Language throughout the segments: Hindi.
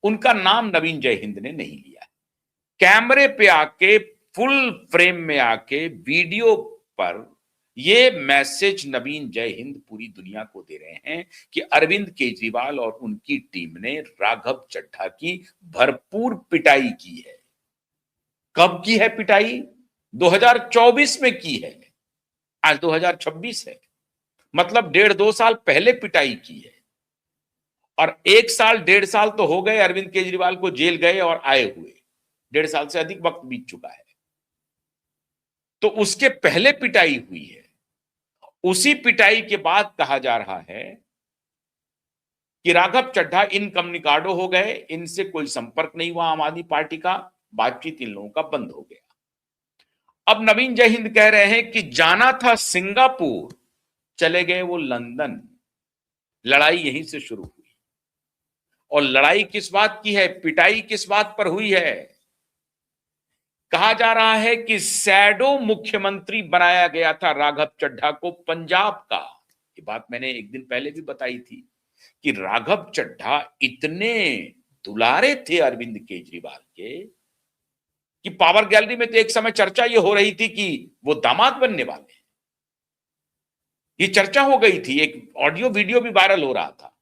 उनका नाम नवीन जयहिंद ने नहीं लिया। कैमरे पे आके, फुल फ्रेम में आके, वीडियो पर ये मैसेज नवीन जयहिंद पूरी दुनिया को दे रहे हैं कि अरविंद केजरीवाल और उनकी टीम ने राघव चड्ढा की भरपूर पिटाई की है। कब की है पिटाई? 2024 में की है। आज 2026 है, मतलब 1.5-2 साल पहले पिटाई की है। और 1 साल 1.5 साल तो हो गए अरविंद केजरीवाल को जेल गए और आए हुए, 1.5 साल से अधिक वक्त बीत चुका है। तो उसके पहले पिटाई हुई है। उसी पिटाई के बाद कहा जा रहा है कि राघव चड्ढा इनकम्युनिकाडो हो गए, इनसे कोई संपर्क नहीं हुआ आम आदमी पार्टी का, बातचीत इन लोगों का बंद हो गया। अब नवीन जयहिंद कह रहे हैं कि जाना था सिंगापुर, चले गए वो लंदन। लड़ाई यहीं से शुरू हुई। और लड़ाई किस बात की है, पिटाई किस बात पर हुई है? कहा जा रहा है कि शैडो मुख्यमंत्री बनाया गया था राघव चड्ढा को पंजाब का। ये बात मैंने एक दिन पहले भी बताई थी कि राघव चड्ढा इतने दुलारे थे अरविंद केजरीवाल के कि पावर गैलरी में तो एक समय चर्चा ये हो रही थी कि वो दामाद बनने वाले हैं। ये चर्चा हो गई थी, एक ऑडियो वीडियो भी वायरल हो रहा था।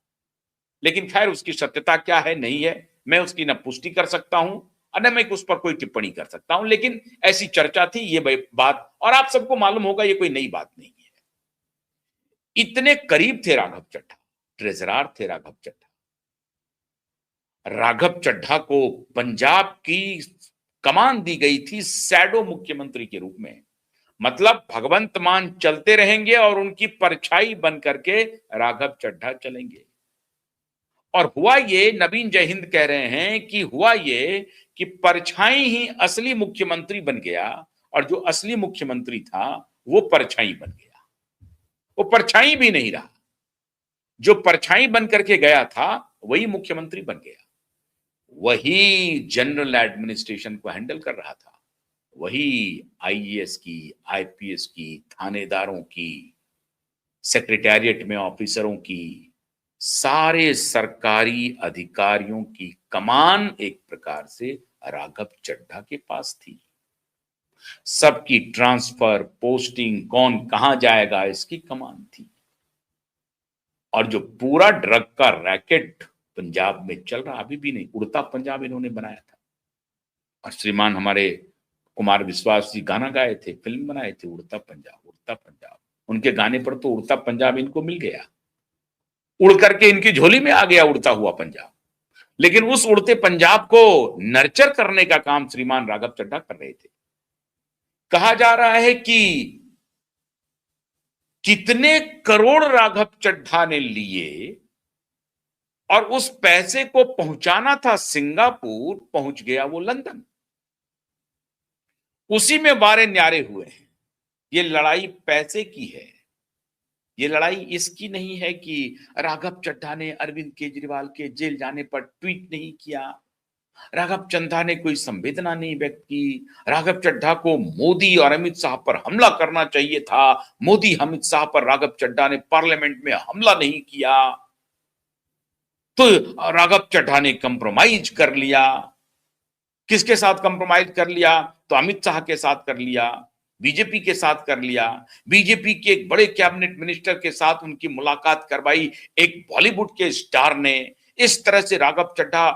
लेकिन खैर उसकी सत्यता क्या है नहीं है, मैं उसकी न पुष्टि कर सकता हूं और न मैं उस पर कोई टिप्पणी कर सकता हूं। लेकिन ऐसी चर्चा थी ये बात, और आप सबको मालूम होगा ये कोई नई बात नहीं है। इतने करीब थे राघव चड्ढा, ट्रेजरार थे राघव चड्ढा। राघव चड्ढा को पंजाब की कमान दी गई थी शैडो मुख्यमंत्री के रूप में। मतलब भगवंत मान चलते रहेंगे और उनकी परछाई बन करके राघव चड्ढा चलेंगे। और हुआ ये, नवीन जयहिंद कह रहे हैं कि हुआ ये कि परछाई ही असली मुख्यमंत्री बन गया, और जो असली मुख्यमंत्री था वो परछाई बन गया। वो परछाई भी नहीं रहा, जो परछाई बन करके गया था वही मुख्यमंत्री बन गया। वही जनरल एडमिनिस्ट्रेशन को हैंडल कर रहा था, वही आईएएस की, आईपीएस की, थानेदारों की, सेक्रेटेरिएट में ऑफिसरों की, सारे सरकारी अधिकारियों की कमान एक प्रकार से राघव चड्ढा के पास थी। सबकी ट्रांसफर, पोस्टिंग, कौन कहां जाएगा, इसकी कमान थी। और जो पूरा ड्रग का रैकेट पंजाब में चल रहा, अभी भी नहीं, उड़ता पंजाब इन्होंने बनाया था। और श्रीमान हमारे कुमार विश्वास जी गाना गाए थे, फिल्म बनाए थे, उड़ता पंजाब, उड़ता पंजाब। उनके गाने पर तो उड़ता पंजाब इनको मिल गया, उड़ करके इनकी झोली में आ गया उड़ता हुआ पंजाब। लेकिन उस उड़ते पंजाब को नर्चर करने का काम श्रीमान राघव चड्ढा कर रहे थे। कहा जा रहा है कि कितने करोड़ राघव चड्ढा ने लिए और उस पैसे को पहुंचाना था सिंगापुर, पहुंच गया वो लंदन। उसी में वारे न्यारे हुए हैं। ये लड़ाई पैसे की है। ये लड़ाई इसकी नहीं है कि राघव चड्ढा ने अरविंद केजरीवाल के जेल जाने पर ट्वीट नहीं किया, राघव चड्ढा ने कोई संवेदना नहीं व्यक्त की, राघव चड्ढा को मोदी और अमित शाह पर हमला करना चाहिए था, मोदी अमित शाह पर राघव चड्ढा ने पार्लियामेंट में हमला नहीं किया, तो राघव चड्ढा ने कंप्रोमाइज कर लिया। किसके साथ कंप्रोमाइज कर लिया? तो अमित शाह के साथ कर लिया, बीजेपी के साथ कर लिया। बीजेपी के एक बड़े कैबिनेट मिनिस्टर के साथ उनकी मुलाकात करवाई एक बॉलीवुड के स्टार ने। इस तरह से राघव चड्ढा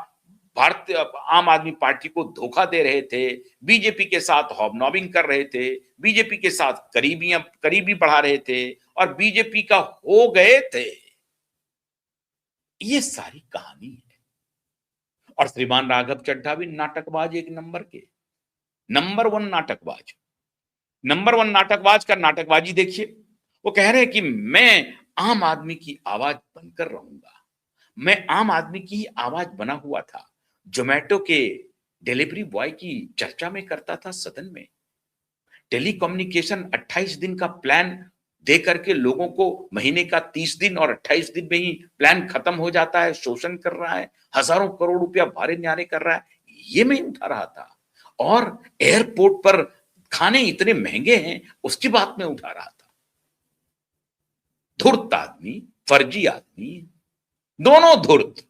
भारतीय आम आदमी पार्टी को धोखा दे रहे थे, बीजेपी के साथ हॉबनॉबिंग कर रहे थे, बीजेपी के साथ करीबी बढ़ा रहे थे और बीजेपी का हो गए थे। ये सारी कहानी है। और श्रीमान राघव चड्ढा भी नाटकबाज, एक नंबर के, नंबर वन नाटकबाज। नंबर वन नाटकबाज का नाटकबाजी देखिए। वो कह रहे हैं कि मैं आम आदमी की आवाज बनकर रहूंगा। मैं आम आदमी की ही आवाज बना हुआ था। जोमेटो के डिलीवरी बॉय की चर्चा में करता था सदन में। टेलीकम्युनिकेशन 28 दिन का प्लान दे करके लोगों को महीने का 30 दिन और 28 दिन में ही प्लान खत्म हो जाता है, शोषण कर रहा है, हजारों करोड़ रुपया भारे न्यारे कर रहा है। ये मैं उठा रहा था। और एयरपोर्ट पर खाने इतने महंगे हैं, उसकी बात में उठा रहा था। धूर्त आदमी, फर्जी आदमी, दोनों धूर्त।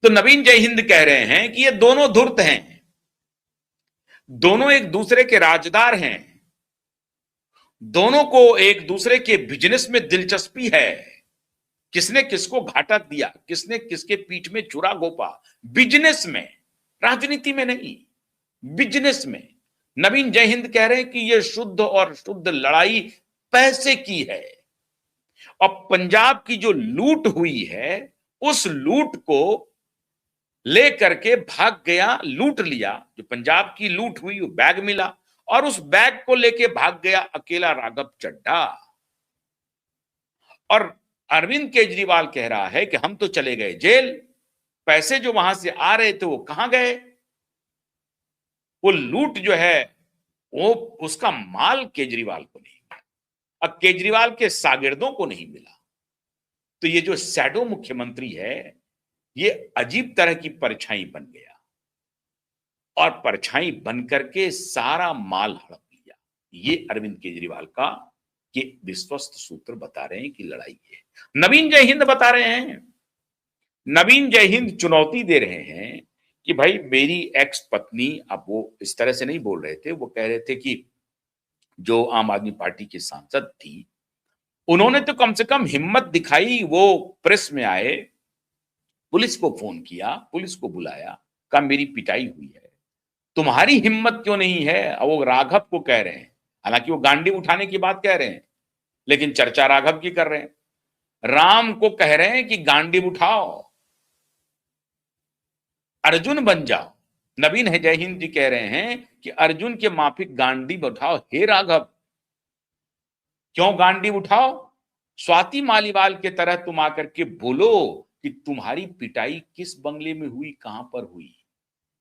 तो नवीन जय हिंद कह रहे हैं कि ये दोनों धूर्त हैं, दोनों एक दूसरे के राजदार हैं, दोनों को एक दूसरे के बिजनेस में दिलचस्पी है। किसने किसको घाटा दिया, किसने किसके पीठ में छुरा घोंपा, बिजनेस में, राजनीति में नहीं, बिजनेस में। नवीन जय हिंद कह रहे हैं कि यह शुद्ध और शुद्ध लड़ाई पैसे की है। और पंजाब की जो लूट हुई है, उस लूट को लेकर के भाग गया, लूट लिया। जो पंजाब की लूट हुई, वो बैग मिला और उस बैग को लेके भाग गया अकेला राघव चड्ढा। और अरविंद केजरीवाल कह रहा है कि हम तो चले गए जेल, पैसे जो वहां से आ रहे थे वो कहां गए? वो लूट जो है वो, उसका माल केजरीवाल को नहीं मिला, अब केजरीवाल के शागिर्दों को नहीं मिला। तो ये जो शैडो मुख्यमंत्री है, ये अजीब तरह की परछाई बन गया और परछाई बन करके सारा माल हड़प लिया। ये अरविंद केजरीवाल का कि विश्वस्त सूत्र बता रहे हैं कि लड़ाई है। नवीन जय हिंद बता रहे हैं, नवीन जय हिंद चुनौती दे रहे हैं कि भाई मेरी एक्स पत्नी, अब वो इस तरह से नहीं बोल रहे थे, वो कह रहे थे कि जो आम आदमी पार्टी की सांसद थी, उन्होंने तो कम से कम हिम्मत दिखाई, वो प्रेस में आए, पुलिस को फोन किया, पुलिस को बुलाया, कहा मेरी पिटाई हुई है, तुम्हारी हिम्मत क्यों नहीं है? और वो राघव को कह रहे हैं, हालांकि वो गांडी उठाने की बात कह रहे हैं, लेकिन चर्चा राघव की कर रहे हैं। राम को कह रहे हैं कि गांडी उठाओ, अर्जुन बन जाओ। नवीन है जय हिंद जी कह रहे हैं कि अर्जुन के माफिक गांडी उठाओ। हे राघव, क्यों गांडी उठाओ? स्वाति मालीवाल के तरह तुम आकर के बोलो कि तुम्हारी पिटाई किस बंगले में हुई, कहां पर हुई,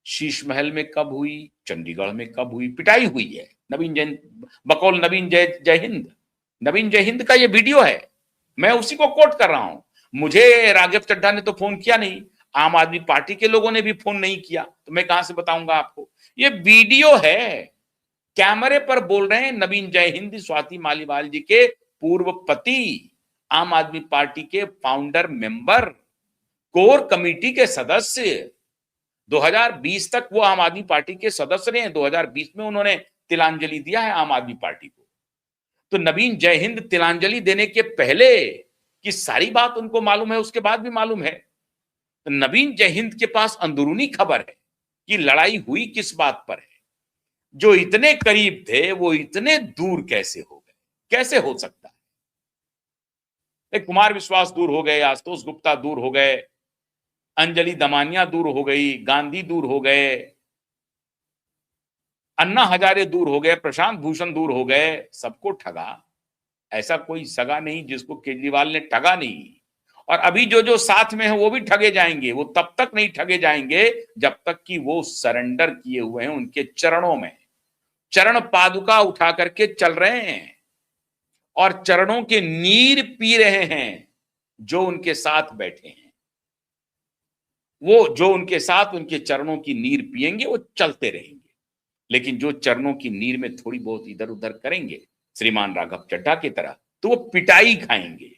शीश महल में कब हुई, चंडीगढ़ में कब हुई, पिटाई हुई है। नवीन जय, बकौल नवीन जय हिंद, नवीन जय हिंद का ये वीडियो है, मैं उसी को कोट कर रहा हूं। मुझे राघव चड्ढा ने तो फोन किया नहीं, आम आदमी पार्टी के लोगों ने भी फोन नहीं किया, तो मैं कहां से बताऊंगा आपको? ये वीडियो है, कैमरे पर बोल रहे हैं नवीन जय हिंद, स्वाति मालीवाल जी के पूर्व पति, आम आदमी पार्टी के फाउंडर मेंबर, कोर कमेटी के सदस्य। 2020 तक वो आम आदमी पार्टी के सदस्य रहे हैं, 2020 में उन्होंने तिलांजलि दिया है आम आदमी पार्टी को। तो नवीन जय हिंद तिलांजलि देने के पहले की सारी बात उनको मालूम है, उसके बाद भी मालूम है। तो नवीन जय हिंद के पास अंदरूनी खबर है कि लड़ाई हुई किस बात पर है। जो इतने करीब थे वो इतने दूर कैसे हो गए? कैसे हो सकता है? कुमार विश्वास दूर हो गए, आशुतोष गुप्ता दूर हो गए, अंजलि दमानिया दूर हो गई, गांधी दूर हो गए, अन्ना हजारे दूर हो गए, प्रशांत भूषण दूर हो गए, सबको ठगा। ऐसा कोई सगा नहीं जिसको केजरीवाल ने ठगा नहीं। और अभी जो जो साथ में है वो भी ठगे जाएंगे। वो तब तक नहीं ठगे जाएंगे जब तक कि वो सरेंडर किए हुए हैं उनके चरणों में, चरण पादुका उठा करके चल रहे हैं और चरणों के नीर पी रहे हैं जो उनके साथ बैठे हैं। वो जो उनके साथ उनके चरणों की नीर पिएंगे वो चलते रहेंगे, लेकिन जो चरणों की नीर में थोड़ी बहुत इधर उधर करेंगे, श्रीमान राघव चड्ढा की तरह, तो वो पिटाई खाएंगे।